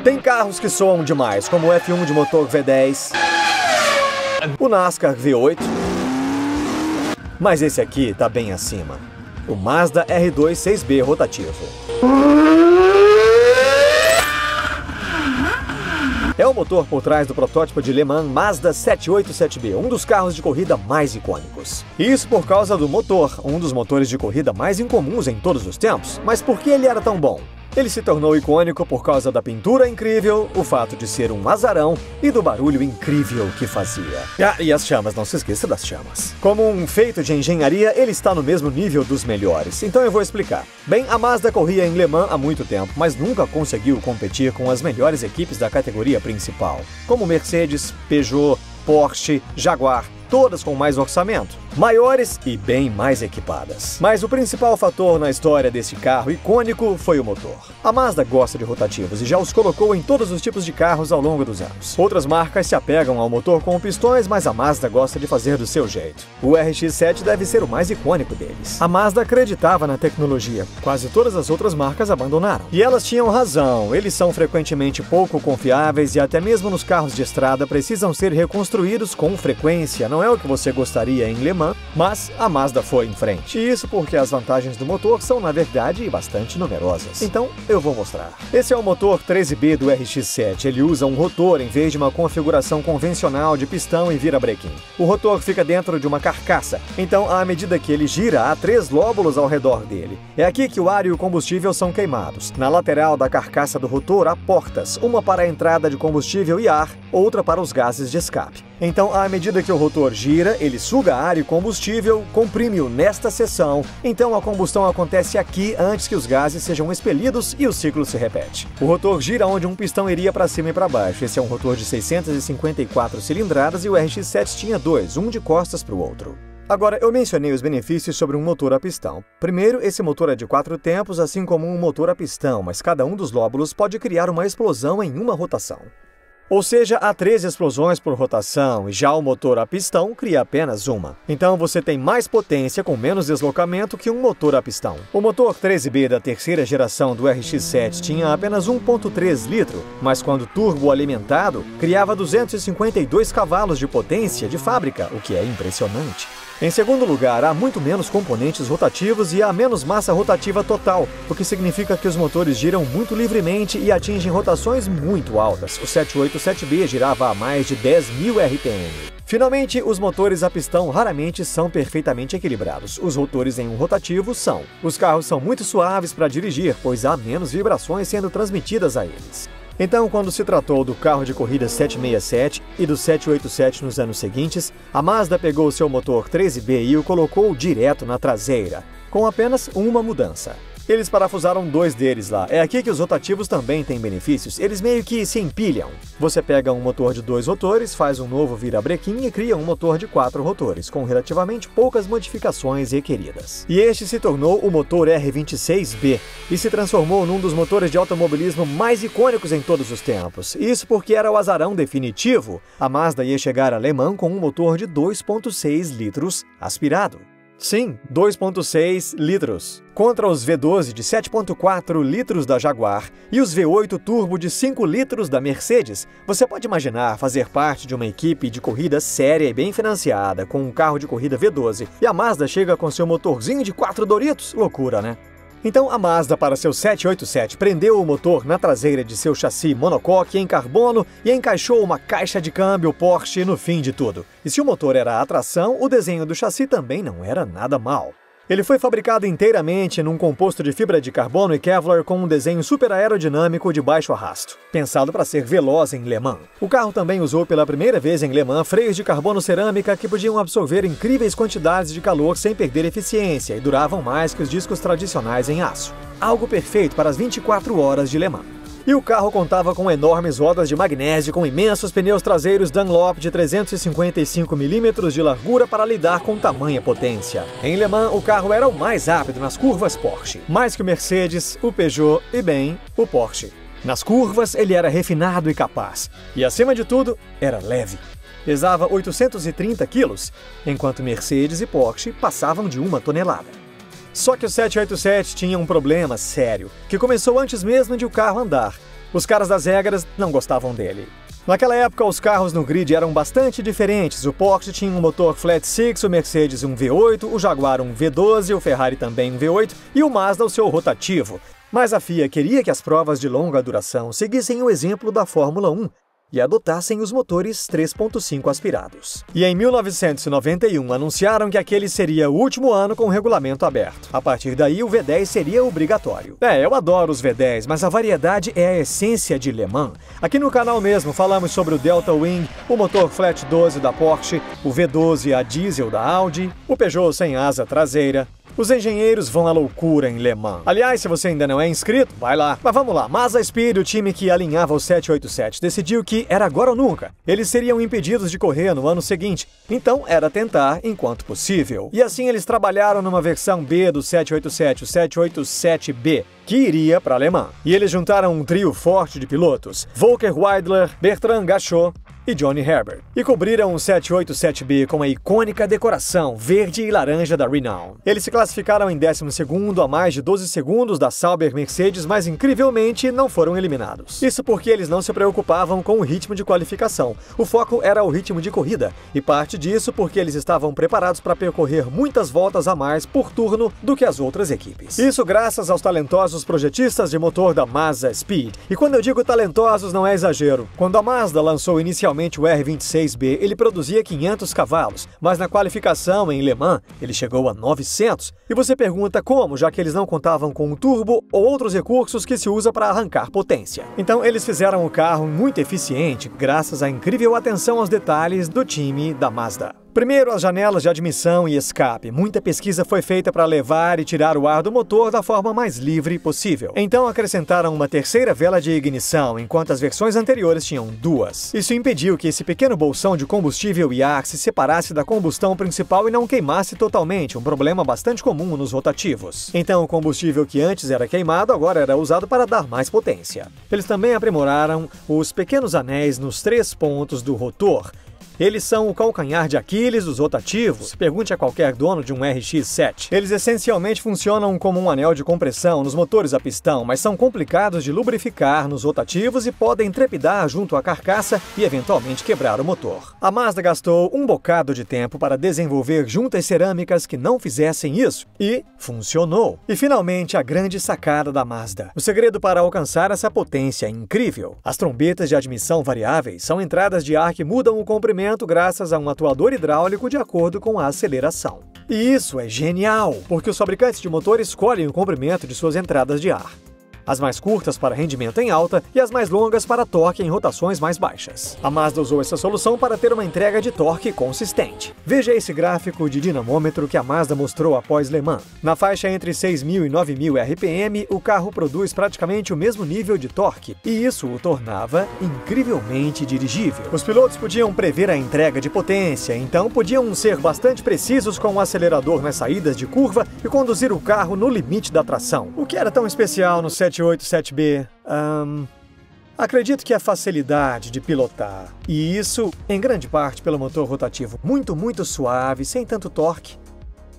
Tem carros que soam demais, como o F1 de motor V10, o NASCAR V8, mas esse aqui tá bem acima. O Mazda R2 6B rotativo. É o motor por trás do protótipo de Le Mans Mazda 787B, um dos carros de corrida mais icônicos. Isso por causa do motor, um dos motores de corrida mais incomuns em todos os tempos. Mas por que ele era tão bom? Ele se tornou icônico por causa da pintura incrível, o fato de ser um azarão e do barulho incrível que fazia. Ah, e as chamas, não se esqueça das chamas. Como um feito de engenharia, ele está no mesmo nível dos melhores, então eu vou explicar. Bem, a Mazda corria em Le Mans há muito tempo, mas nunca conseguiu competir com as melhores equipes da categoria principal, como Mercedes, Peugeot, Porsche, Jaguar, todas com mais orçamento, maiores e bem mais equipadas. Mas o principal fator na história desse carro icônico foi o motor. A Mazda gosta de rotativos e já os colocou em todos os tipos de carros ao longo dos anos. Outras marcas se apegam ao motor com pistões, mas a Mazda gosta de fazer do seu jeito. O RX-7 deve ser o mais icônico deles. A Mazda acreditava na tecnologia, quase todas as outras marcas abandonaram. E elas tinham razão, eles são frequentemente pouco confiáveis e até mesmo nos carros de estrada precisam ser reconstruídos com frequência. Não é o que você gostaria em Le Mans, mas a Mazda foi em frente. E isso porque as vantagens do motor são, na verdade, bastante numerosas. Então, eu vou mostrar. Esse é o motor 13B do RX-7. Ele usa um rotor em vez de uma configuração convencional de pistão e virabrequim. O rotor fica dentro de uma carcaça, então, à medida que ele gira, há 3 lóbulos ao redor dele. É aqui que o ar e o combustível são queimados. Na lateral da carcaça do rotor há portas, uma para a entrada de combustível e ar, outra para os gases de escape. Então, à medida que o rotor gira, ele suga ar e combustível, comprime-o nesta seção, então a combustão acontece aqui antes que os gases sejam expelidos e o ciclo se repete. O rotor gira onde um pistão iria para cima e para baixo. Esse é um rotor de 654 cilindradas e o RX-7 tinha 2, um de costas para o outro. Agora, eu mencionei os benefícios sobre um motor a pistão. Primeiro, esse motor é de 4 tempos, assim como um motor a pistão, mas cada um dos lóbulos pode criar uma explosão em uma rotação. Ou seja, há 13 explosões por rotação, e já o motor a pistão cria apenas uma. Então você tem mais potência com menos deslocamento que um motor a pistão. O motor 13B da terceira geração do RX-7 tinha apenas 1.3 litro, mas quando turbo alimentado, criava 252 cavalos de potência de fábrica, o que é impressionante. Em segundo lugar, há muito menos componentes rotativos e há menos massa rotativa total, o que significa que os motores giram muito livremente e atingem rotações muito altas. O 787B girava a mais de 10.000 RPM. Finalmente, os motores a pistão raramente são perfeitamente equilibrados. Os rotores em um rotativo são. Os carros são muito suaves para dirigir, pois há menos vibrações sendo transmitidas a eles. Então, quando se tratou do carro de corrida 767 e do 787 nos anos seguintes, a Mazda pegou seu motor 13B e o colocou direto na traseira, com apenas uma mudança. Eles parafusaram 2 deles lá. É aqui que os rotativos também têm benefícios. Eles meio que se empilham. Você pega um motor de 2 rotores, faz um novo virabrequim e cria um motor de 4 rotores, com relativamente poucas modificações requeridas. E este se tornou o motor R26B e se transformou num dos motores de automobilismo mais icônicos em todos os tempos. Isso porque era o azarão definitivo. A Mazda ia chegar a Le Mans com um motor de 2.6 litros aspirado. Sim, 2.6 litros. Contra os V12 de 7.4 litros da Jaguar e os V8 turbo de 5 litros da Mercedes, você pode imaginar fazer parte de uma equipe de corrida séria e bem financiada, com um carro de corrida V12, e a Mazda chega com seu motorzinho de 4 Doritos? Loucura, né? Então a Mazda, para seu 787, prendeu o motor na traseira de seu chassi monocoque em carbono e encaixou uma caixa de câmbio Porsche no fim de tudo. E se o motor era a tração, o desenho do chassi também não era nada mal. Ele foi fabricado inteiramente num composto de fibra de carbono e Kevlar com um desenho super aerodinâmico de baixo arrasto, pensado para ser veloz em Le Mans. O carro também usou pela primeira vez em Le Mans freios de carbono cerâmica que podiam absorver incríveis quantidades de calor sem perder eficiência e duravam mais que os discos tradicionais em aço. Algo perfeito para as 24 horas de Le Mans. E o carro contava com enormes rodas de magnésio com imensos pneus traseiros Dunlop de 355 mm de largura para lidar com tamanha potência. Em Le Mans, o carro era o mais rápido nas curvas Porsche, mais que o Mercedes, o Peugeot e, bem, o Porsche. Nas curvas, ele era refinado e capaz. E, acima de tudo, era leve. Pesava 830 quilos, enquanto Mercedes e Porsche passavam de 1 tonelada. Só que o 787 tinha um problema sério, que começou antes mesmo de o carro andar. Os caras das regras não gostavam dele. Naquela época, os carros no grid eram bastante diferentes. O Porsche tinha um motor flat six, o Mercedes um V8, o Jaguar um V12, o Ferrari também um V8 e o Mazda o seu rotativo. Mas a FIA queria que as provas de longa duração seguissem o exemplo da Fórmula 1 e adotassem os motores 3.5 aspirados. E em 1991 anunciaram que aquele seria o último ano com o regulamento aberto. A partir daí, o V10 seria obrigatório. Eu adoro os V10, mas a variedade é a essência de Le Mans. Aqui no canal mesmo falamos sobre o Delta Wing, o motor Flat 12 da Porsche, o V12 a diesel da Audi, o Peugeot sem asa traseira. Os engenheiros vão à loucura em Le Mans. Aliás, se você ainda não é inscrito, vai lá. Mas vamos lá, Mazda Speed, o time que alinhava o 787, decidiu que era agora ou nunca. Eles seriam impedidos de correr no ano seguinte, então era tentar enquanto possível. E assim eles trabalharam numa versão B do 787, o 787B, que iria para Le Mans. E eles juntaram um trio forte de pilotos, Volker Weidler, Bertrand Gachot e Johnny Herbert, e cobriram o 787B com a icônica decoração verde e laranja da Renown. Eles se classificaram em 12º a mais de 12 segundos da Sauber Mercedes, mas incrivelmente não foram eliminados. Isso porque eles não se preocupavam com o ritmo de qualificação. O foco era o ritmo de corrida, e parte disso porque eles estavam preparados para percorrer muitas voltas a mais por turno do que as outras equipes. Isso graças aos talentosos projetistas de motor da Mazda Speed. E quando eu digo talentosos não é exagero. Quando a Mazda lançou inicialmente o R26B, ele produzia 500 cavalos, mas na qualificação em Le Mans ele chegou a 900. E você pergunta como, já que eles não contavam com um turbo ou outros recursos que se usa para arrancar potência. Então eles fizeram o carro muito eficiente graças à incrível atenção aos detalhes do time da Mazda. Primeiro, as janelas de admissão e escape. Muita pesquisa foi feita para levar e tirar o ar do motor da forma mais livre possível. Então acrescentaram uma terceira vela de ignição, enquanto as versões anteriores tinham duas. Isso impediu que esse pequeno bolsão de combustível e ar se separasse da combustão principal e não queimasse totalmente, um problema bastante comum nos rotativos. Então o combustível que antes era queimado agora era usado para dar mais potência. Eles também aprimoraram os pequenos anéis nos 3 pontos do rotor. Eles são o calcanhar de Aquiles dos rotativos. Pergunte a qualquer dono de um RX-7. Eles essencialmente funcionam como um anel de compressão nos motores a pistão, mas são complicados de lubrificar nos rotativos e podem trepidar junto à carcaça e eventualmente quebrar o motor. A Mazda gastou um bocado de tempo para desenvolver juntas cerâmicas que não fizessem isso, e funcionou. E finalmente a grande sacada da Mazda. O segredo para alcançar essa potência incrível. As trombetas de admissão variáveis são entradas de ar que mudam o comprimento graças a um atuador hidráulico de acordo com a aceleração. E isso é genial, porque os fabricantes de motor escolhem o comprimento de suas entradas de ar. As mais curtas para rendimento em alta e as mais longas para torque em rotações mais baixas. A Mazda usou essa solução para ter uma entrega de torque consistente. Veja esse gráfico de dinamômetro que a Mazda mostrou após Le Mans. Na faixa entre 6.000 e 9.000 RPM, o carro produz praticamente o mesmo nível de torque, e isso o tornava incrivelmente dirigível. Os pilotos podiam prever a entrega de potência, então podiam ser bastante precisos com o acelerador nas saídas de curva e conduzir o carro no limite da tração. O que era tão especial no 787B? Acredito que a facilidade de pilotar. E isso, em grande parte, pelo motor rotativo muito suave, sem tanto torque.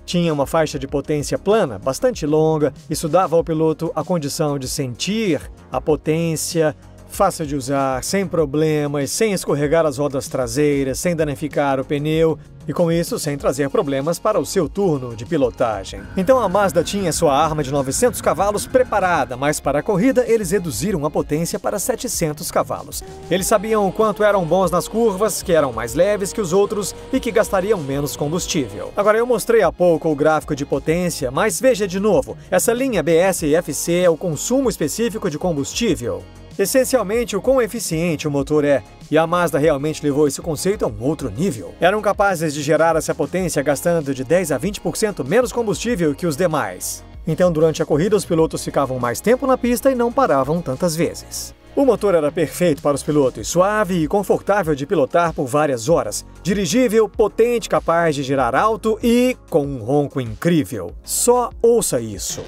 Tinha uma faixa de potência plana, bastante longa. Isso dava ao piloto a condição de sentir a potência, fácil de usar, sem problemas, sem escorregar as rodas traseiras, sem danificar o pneu e com isso sem trazer problemas para o seu turno de pilotagem. Então a Mazda tinha sua arma de 900 cavalos preparada, mas para a corrida eles reduziram a potência para 700 cavalos. Eles sabiam o quanto eram bons nas curvas, que eram mais leves que os outros e que gastariam menos combustível. Agora eu mostrei há pouco o gráfico de potência, mas veja de novo, essa linha BS e FC é o consumo específico de combustível. Essencialmente, o quão eficiente o motor é, e a Mazda realmente levou esse conceito a um outro nível. Eram capazes de gerar essa potência gastando de 10 a 20% menos combustível que os demais. Então, durante a corrida, os pilotos ficavam mais tempo na pista e não paravam tantas vezes. O motor era perfeito para os pilotos, suave e confortável de pilotar por várias horas, dirigível, potente, capaz de girar alto e com um ronco incrível. Só ouça isso.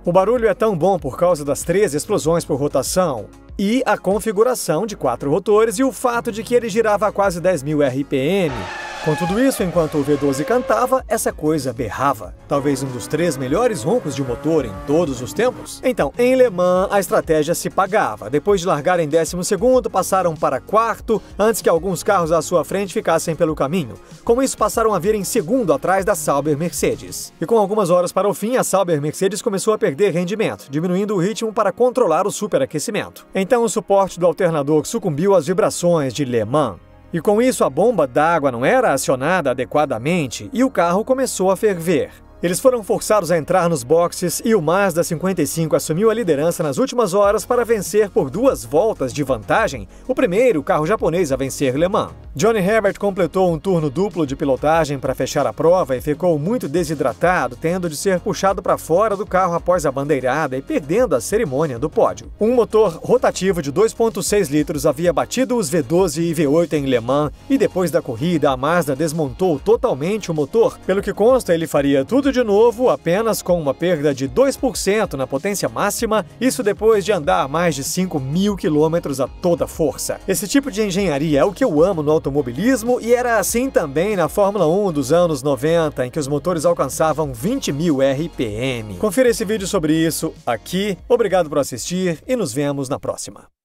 O barulho é tão bom por causa das 13 explosões por rotação e a configuração de 4 rotores e o fato de que ele girava a quase 10.000 RPM. Com tudo isso, enquanto o V12 cantava, essa coisa berrava. Talvez um dos 3 melhores roncos de motor em todos os tempos. Então, em Le Mans, a estratégia se pagava. Depois de largar em 12º, passaram para 4º, antes que alguns carros à sua frente ficassem pelo caminho. Com isso, passaram a vir em 2º atrás da Sauber Mercedes. E com algumas horas para o fim, a Sauber Mercedes começou a perder rendimento, diminuindo o ritmo para controlar o superaquecimento. Então, o suporte do alternador sucumbiu às vibrações de Le Mans. E com isso, a bomba d'água não era acionada adequadamente e o carro começou a ferver. Eles foram forçados a entrar nos boxes e o Mazda 55 assumiu a liderança nas últimas horas para vencer por 2 voltas de vantagem o primeiro carro japonês a vencer Le Mans. Johnny Herbert completou um turno duplo de pilotagem para fechar a prova e ficou muito desidratado, tendo de ser puxado para fora do carro após a bandeirada e perdendo a cerimônia do pódio. Um motor rotativo de 2,6 litros havia batido os V12 e V8 em Le Mans e depois da corrida a Mazda desmontou totalmente o motor, pelo que consta ele faria tudo de novo apenas com uma perda de 2% na potência máxima, isso depois de andar mais de 5.000 km a toda força. Esse tipo de engenharia é o que eu amo no automobilismo e era assim também na Fórmula 1 dos anos 90, em que os motores alcançavam 20.000 RPM. Confira esse vídeo sobre isso aqui, obrigado por assistir e nos vemos na próxima.